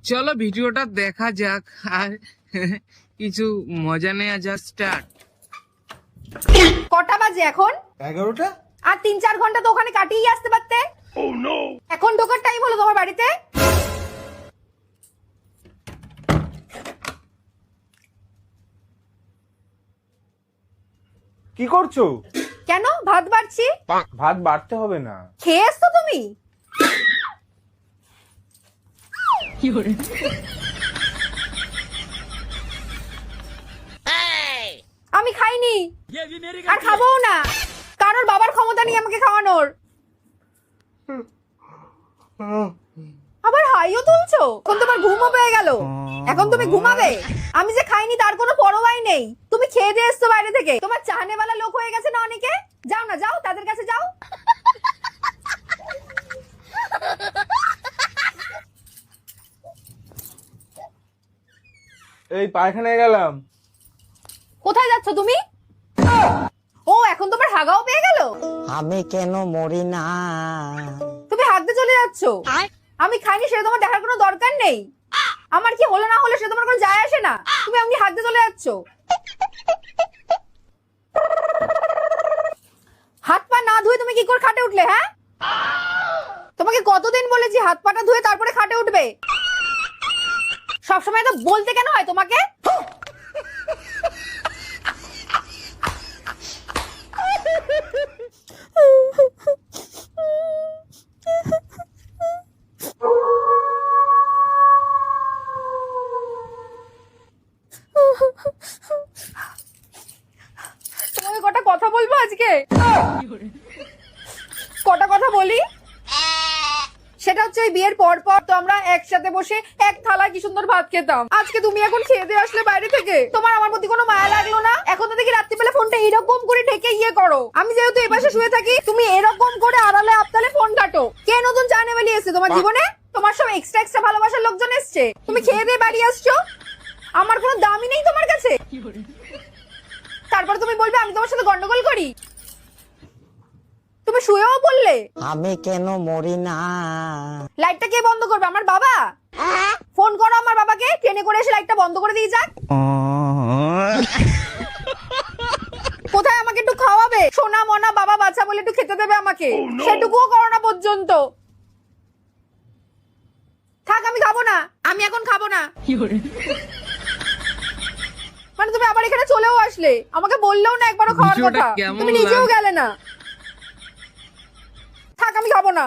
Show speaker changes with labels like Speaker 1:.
Speaker 1: চলো ভিডিওটা দেখা যাক আর কিছু মজা নেওয়া যাক। স্টার্ট।
Speaker 2: কটা বাজে এখন?
Speaker 3: 11টা।
Speaker 2: আর 3-4 ঘন্টা তো ওখানে কাটিয়ে আসতে পারতে। এখন ঢোকার টাইম হলো তোমার বাড়িতে?
Speaker 3: কি করছো?
Speaker 2: কেন? ভাত বাড়ছি।
Speaker 3: ভাত বাড়তে হবে না।
Speaker 2: খেয়ে এসছো তুমি? আমি খাইনি আর খাবোও না, কারোর বাবার ক্ষমতা নেই আমাকে খাওয়ানোর। আবার হাইও তুলছো? এখন তোমার ঘুমও পেয়ে গেল, এখন তুমি ঘুমাবে? আমি যে খাইনি তার কোনো পরোয়াই নেই। তুমি খেয়ে দিয়ে এসছো বাইরে থেকে, তোমার চাহনেওয়ালা লোক হয়ে গেছে না অনেকে। যাও না, যাও তাদের কাছে যাও।
Speaker 3: এই পায়খানায় গেলাম।
Speaker 2: কোথায় যাচ্ছ তুমি? ও, এখন তোমার হাগাও পেয়ে গেল।
Speaker 4: আমি কেন মরি না?
Speaker 2: তুমি হাগতে চলে যাচ্ছ। আমি খাইনি সেটা তোমার দেখার কোনো দরকার নেই। আমার কি হলো না হলো সেটা তোমার কোনো যায় আসে না। তুমি এমনি হাগতে চলে যাচ্ছ। হাত পা না ধুয়ে তুমি কি করে খাটে উঠলে? হ্যাঁ, তোমাকে কতদিন বলেছি হাত পাটা ধুয়ে তারপরে খাটে উঠবে। সবসময় তো বলতে কেন হয় তোমাকে? তোমাকে কটা কথা বলবো আজকে। কটা কথা বলি, সেটা হচ্ছে ওই বিয়ের পর পর তো আমরা একসাথে বসে এক থালা কি সুন্দর ভাত খেতাম। আজকে তুমি এখন খেয়ে দিয়ে আসলে বাইরে থেকে, তোমার আমার প্রতি কোনো মায়া লাগলো না? এখন তো দেখি রাত্রিবেলা ফোনটা এরকম করে ঢেকে ইয়ে করো। আমি যেহেতু এই পাশে শুয়ে থাকি, তুমি এরকম করে আড়ালে আপতালে ফোন কাটো। কে নতুন চা নেমেলি এসছে তোমার জীবনে? তোমার সব এক্সট্রা ভালোবাসার লোকজন এসছে, তুমি খেয়ে দিয়ে বাড়ি আসছো। আমার কোনো দামই নেই তোমার কাছে। তারপর তুমি বলবে আমি তোমার সাথে গন্ডগোল করি। তুমি শুয়েও বললে।
Speaker 4: আমি কেন মরি না?
Speaker 2: লাইটটা কে বন্ধ করবে? আমার বাবা। ফোন করো আমার বাবাকে, ট্রেনে করে এসে লাইটটা বন্ধ করে দিয়ে যাক। কোথায় আমাকে একটু খাওয়াবে? সোনা মনা বাবা বাচ্চা বলে একটু খেতে দেবে আমাকে, সেটুকুও করো না পর্যন্ত। থাক, আমি খাবো না, আমি এখন খাবো না। মানে তুমি আবার এখানে চলেও আসলে, আমাকে বললেও না একবারও খাওয়ার কথা। তুমি নিজেও গেলে না। থাক, আমি খাবো না।